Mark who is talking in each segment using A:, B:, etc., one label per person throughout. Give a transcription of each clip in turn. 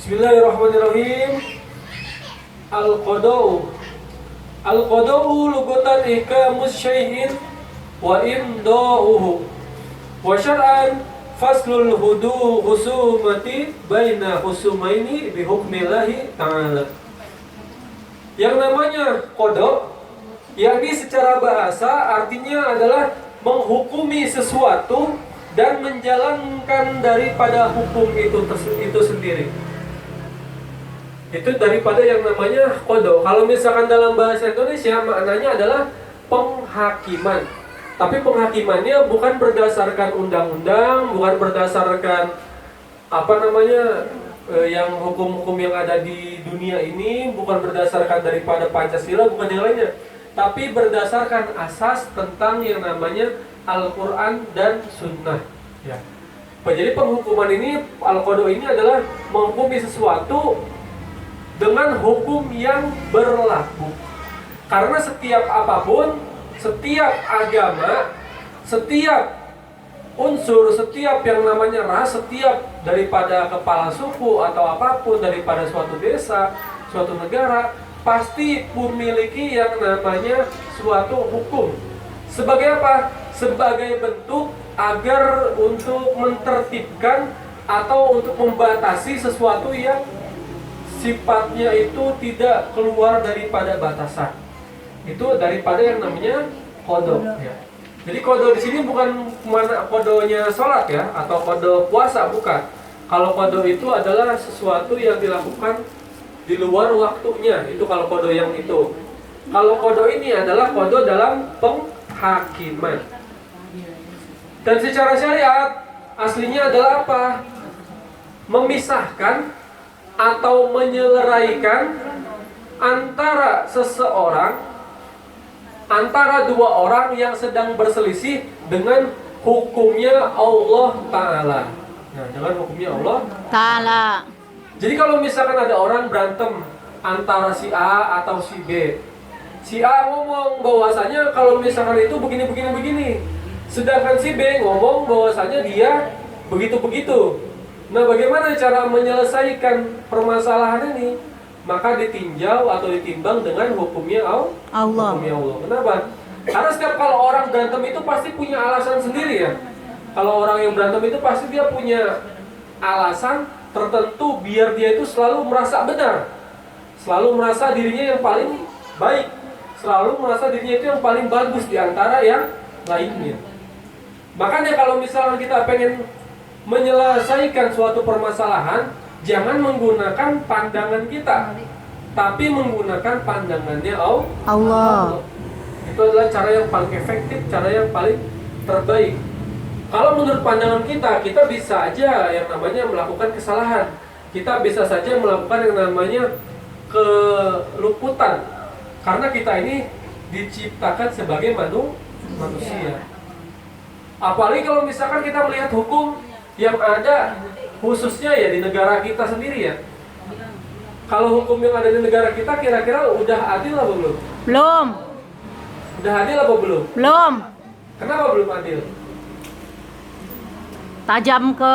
A: Bismillahirrahmanirrahim. Al-qadau. Al-qadau lugatan ihkamus syai'in wa imda'uhu. Wa syar'an faslul husumati baina husumaini bihukmillahi ta'ala. Yang namanya qada, yakni secara bahasa artinya adalah menghukumi sesuatu dan menjalankan daripada hukum itu sendiri. Itu daripada yang namanya qada. Kalau misalkan dalam bahasa Indonesia maknanya adalah penghakiman. Tapi penghakimannya bukan berdasarkan undang-undang, bukan berdasarkan yang hukum-hukum yang ada di dunia ini, bukan berdasarkan daripada Pancasila, bukan yang lainnya. Tapi berdasarkan asas tentang yang namanya Al-Quran dan Sunnah. Ya. Jadi penghukuman ini, Al-Qada ini adalah menghukumi sesuatu dengan hukum yang berlaku. Karena setiap apapun, setiap agama, setiap unsur, setiap yang namanya ras, setiap daripada kepala suku atau apapun daripada suatu desa, suatu negara, pasti memiliki yang namanya suatu hukum. Sebagai apa? Sebagai bentuk agar untuk mentertibkan atau untuk membatasi sesuatu yang sifatnya itu tidak keluar daripada batasan. Itu daripada yang namanya qada. Ya. Jadi qada di sini bukan qadanya sholat ya, atau qada puasa, bukan. Kalau qada itu adalah sesuatu yang dilakukan di luar waktunya. Itu kalau qada yang itu. Kalau qada ini adalah qada dalam penghakiman. Dan secara syariat aslinya adalah apa? Memisahkan atau menyelesaikan antara dua orang yang sedang berselisih dengan hukumnya Allah Ta'ala. Nah, dengan hukumnya Allah
B: Ta'ala.
A: Jadi kalau misalkan ada orang berantem antara si A atau si B, si A ngomong bahwasanya kalau misalkan itu begini, sedangkan si B ngomong bahwasanya dia begitu-begitu. Nah, bagaimana cara menyelesaikan permasalahan ini? Maka ditinjau atau ditimbang dengan hukumnya Allah. Hukumnya Allah. Kenapa? Karena setiap kalau orang berantem itu pasti punya alasan sendiri ya. Kalau orang yang berantem itu pasti dia punya alasan tertentu biar dia itu selalu merasa benar, selalu merasa dirinya yang paling baik, selalu merasa dirinya itu yang paling bagus di antara yang lainnya. Makanya kalau misalnya kita pengen menyelesaikan suatu permasalahan, jangan menggunakan pandangan kita, tapi menggunakan pandangannya Allah. Itu adalah cara yang paling efektif, cara yang paling terbaik. Kalau menurut pandangan kita bisa aja yang namanya melakukan kesalahan. Kita bisa saja melakukan yang namanya keluputan. Karena kita ini diciptakan sebagai manusia. Apalagi kalau misalkan kita melihat hukum yang ada khususnya ya di negara kita sendiri ya. Kalau hukum yang ada di negara kita kira-kira udah adil apa belum?
B: Belum.
A: Udah adil apa belum?
B: Belum.
A: Kenapa belum adil?
B: Tajam ke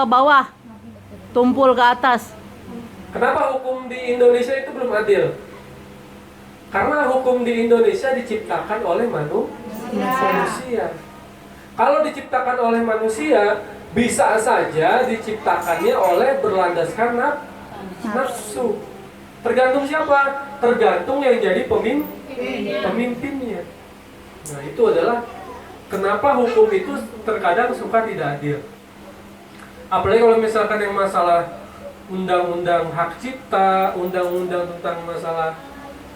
B: bawah, tumpul ke atas.
A: Kenapa hukum di Indonesia itu belum adil? Karena hukum di Indonesia diciptakan oleh manusia. Kalau diciptakan oleh manusia, bisa saja diciptakannya oleh berlandaskan nafsu. Tergantung siapa? Tergantung yang jadi pemimpinnya. Nah, itu adalah kenapa hukum itu terkadang suka tidak adil. Apalagi kalau misalkan yang masalah undang-undang hak cipta, undang-undang tentang masalah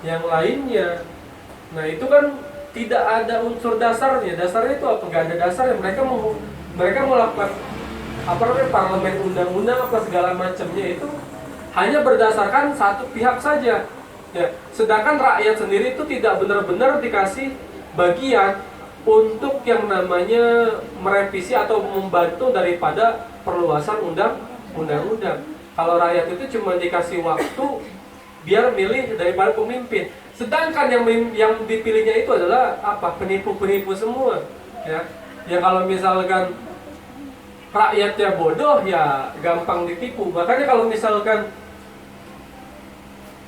A: yang lainnya. Nah, itu kan tidak ada unsur dasarnya. Dasarnya itu apa? Nggak ada dasarnya. Mereka melakukan parlemen undang-undang apa segala macamnya itu hanya berdasarkan satu pihak saja. Ya, sedangkan rakyat sendiri itu tidak benar-benar dikasih bagian untuk yang namanya merevisi atau membantu daripada perluasan undang-undang. Kalau rakyat itu cuma dikasih waktu biar milih daripada pemimpin. Sedangkan yang dipilihnya itu adalah apa? Penipu-penipu semua. Ya, yang kalau misalkan rakyatnya bodoh ya gampang ditipu. Makanya kalau misalkan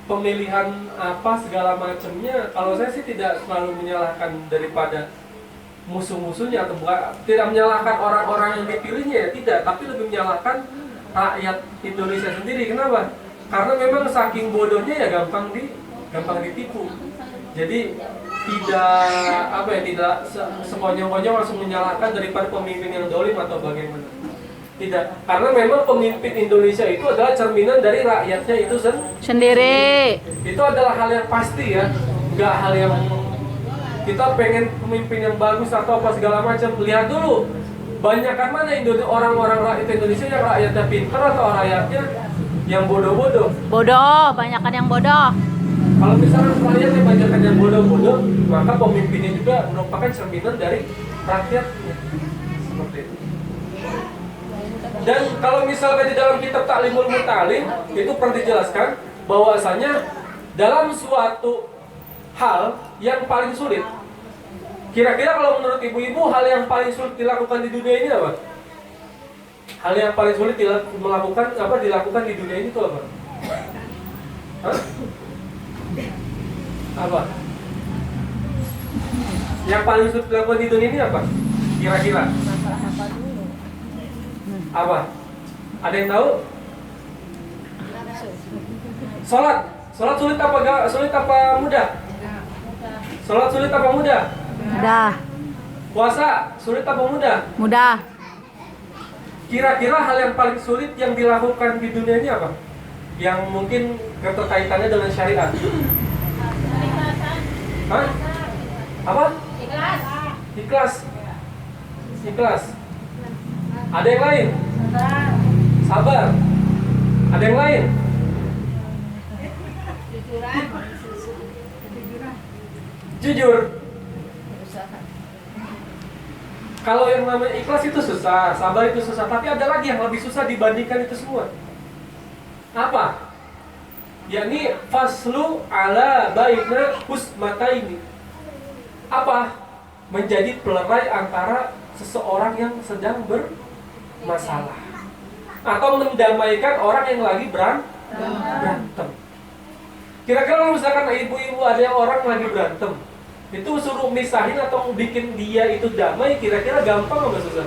A: pemilihan apa segala macamnya, kalau saya sih tidak selalu menyalahkan daripada musuh-musuhnya, atau bukan, tidak menyalahkan orang-orang yang dipilihnya ya, tidak, tapi lebih menyalahkan rakyat Indonesia sendiri. Kenapa? Karena memang saking bodohnya ya gampang ditipu. Jadi tidak sekonyong-konyong langsung menyalahkan daripada pemimpin yang dolim atau bagaimana. Tidak, karena memang pemimpin Indonesia itu adalah cerminan dari rakyatnya itu
B: Sendiri.
A: Itu adalah hal yang pasti ya, nggak hal yang kita pengen pemimpin yang bagus atau apa segala macam. Lihat dulu, banyakkan mana orang-orang rakyat Indonesia yang rakyatnya pintar atau rakyatnya yang bodoh-bodoh.
B: Bodoh, banyakan yang bodoh.
A: Kalau misalnya rakyatnya banyakkan yang bodoh-bodoh, maka pemimpinnya juga merupakan cerminan dari rakyatnya. Seperti itu. Dan kalau misalkan di dalam kitab Ta'limul Mutalim itu pernah dijelaskan bahwasanya dalam suatu hal yang paling sulit, kira-kira kalau menurut ibu-ibu hal yang paling sulit dilakukan di dunia ini apa? Hal yang paling sulit dilakukan di dunia ini itu apa? Hah? Apa? Yang paling sulit dilakukan di dunia ini apa? Kira-kira? Apa? Ada yang tahu? Sholat sulit apa mudah? Sholat sulit apa mudah?
B: Mudah.
A: Puasa sulit apa mudah?
B: Mudah.
A: Kira-kira hal yang paling sulit yang dilakukan di dunia ini apa? Yang mungkin keterkaitannya dengan syariat. Hah? Apa? Ikhlas. Ada yang lain? Sabar. Ada yang lain? Jujur. Kalau yang namanya ikhlas itu susah, sabar itu susah, tapi ada lagi yang lebih susah dibandingkan itu semua. Apa? Yakni faslu ala baina husmataini. Apa? Menjadi pelerai antara seseorang yang sedang bermasalah atau mendamaikan orang yang lagi berantem. Kira-kira kalau misalkan ibu-ibu ada yang orang lagi berantem, itu suruh misahin atau bikin dia itu damai, kira-kira gampang atau susah?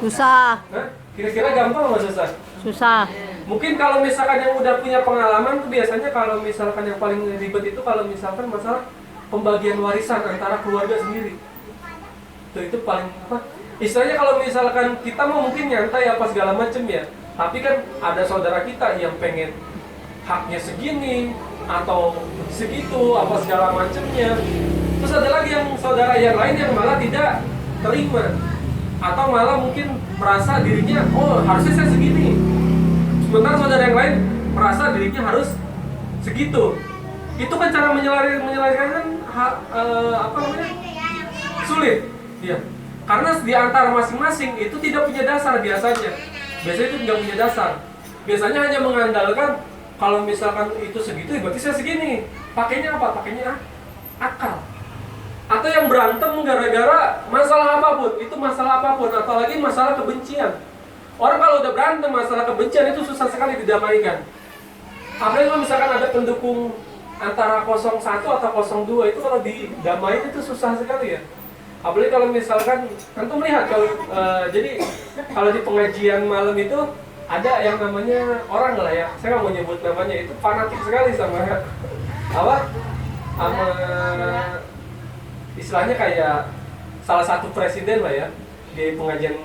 B: Susah.
A: Hah? Kira-kira gampang atau susah?
B: Susah.
A: Mungkin kalau misalkan yang udah punya pengalaman tuh biasanya kalau misalkan yang paling ribet itu kalau misalkan masalah pembagian warisan antara keluarga sendiri. Itu paling apa? Istilahnya kalau misalkan kita mau mungkin nyantai apa segala macem ya, tapi kan ada saudara kita yang pengen haknya segini atau segitu apa segala macemnya. Terus ada lagi yang saudara yang lain yang malah tidak terima atau malah mungkin merasa dirinya harusnya saya segini, sementara saudara yang lain merasa dirinya harus segitu. Itu kan cara menyelesaikan sulit ya, karena di antara masing-masing itu tidak punya dasar biasanya itu tidak punya dasar. Biasanya hanya mengandalkan kalau misalkan itu segitu berarti saya segini. Pakainya apa? Pakainya akal. Atau yang berantem gara-gara masalah apapun, itu masalah apapun, apalagi masalah kebencian. Orang kalau udah berantem masalah kebencian itu susah sekali didamaikan. Apalagi kalau misalkan ada pendukung antara 01 atau 02 itu kalau didamaikan itu susah sekali ya. Apalagi kalau misalkan tentu melihat jadi kalau di pengajian malam itu ada yang namanya orang lah ya, saya nggak mau nyebut namanya, itu fanatik sekali sama istilahnya kayak salah satu presiden lah ya di pengajian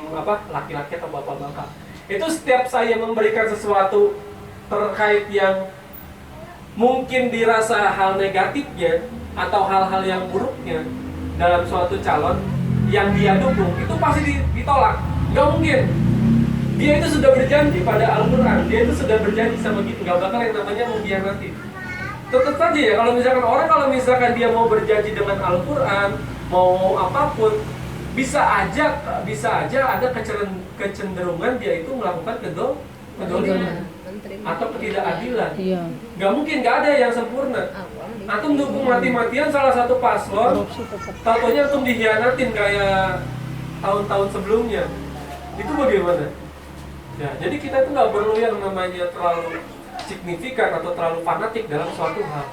A: laki-laki atau bapak-bapak. Itu setiap saya memberikan sesuatu terkait yang mungkin dirasa hal negatifnya atau hal-hal yang buruknya dalam suatu calon yang dia dukung, itu pasti ditolak. Gak mungkin. Dia itu sudah berjanji pada Al-Quran, dia itu sudah berjanji sama gitu, gak bakal yang namanya mengkhianati. Tetap saja ya, kalau misalkan dia mau berjanji dengan Al-Quran, mau apapun, bisa aja ada kecenderungan dia itu melakukan kedoliman atau ketidakadilan.
B: Iya.
A: Gak mungkin, gak ada yang sempurna. Antum dukung mati-matian salah satu paslon, taunya antum dikhianatin kayak tahun-tahun sebelumnya. Itu bagaimana? Ya, jadi kita itu nggak perlu yang namanya terlalu signifikan atau terlalu fanatik dalam suatu hal.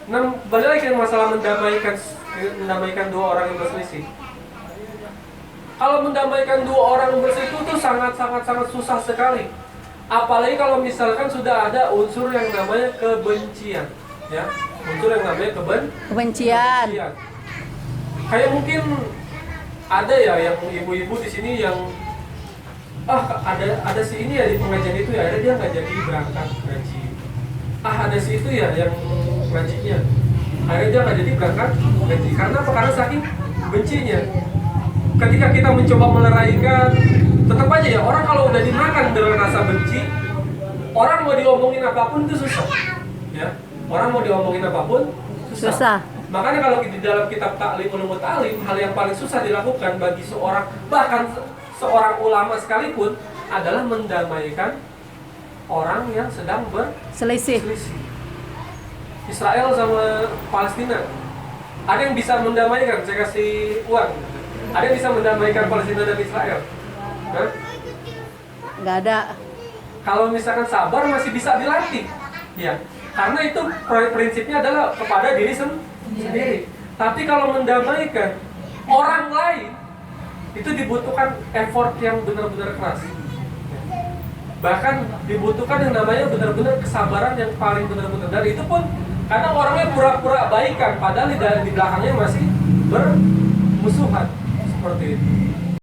A: Nah, balik lagi ke masalah mendamaikan dua orang yang berselisih. Kalau mendamaikan dua orang yang berselisih itu sangat susah sekali. Apalagi kalau misalkan sudah ada unsur yang namanya kebencian, ya, unsur yang namanya
B: Kebencian.
A: Kayak mungkin ada ya yang ibu-ibu di sini yang ada si ini ya di pengajian itu ya, ada dia nggak jadi berangkat ngaji. Ada si itu ya yang ngajinya, akhirnya dia nggak jadi berangkat ngaji. Karena apa? Karena saking bencinya. Ketika kita mencoba meleraikan, tetap aja ya orang kalau udah dimakan dengan rasa benci, orang mau diomongin apapun itu susah. Ya, orang mau diomongin apapun susah. Makanya kalau di dalam kitab Ta'lim Ulumut Ta'lim, hal yang paling susah dilakukan bagi seorang, bahkan seorang ulama sekalipun, adalah mendamaikan orang yang sedang berselisih. Israel sama Palestina, ada yang bisa mendamaikan? Saya kasih uang. Ada yang bisa mendamaikan Palestina dan Israel? Hah?
B: Nggak ada.
A: Kalau misalkan sabar masih bisa dilatih, ya. Karena itu prinsipnya adalah kepada diri sendiri. Tapi kalau mendamaikan orang lain, itu dibutuhkan effort yang benar-benar keras. Bahkan dibutuhkan yang namanya benar-benar kesabaran yang paling benar-benar. Dan itu pun kadang orangnya pura-pura baikan, padahal di belakangnya masih bermusuhan. Seperti itu.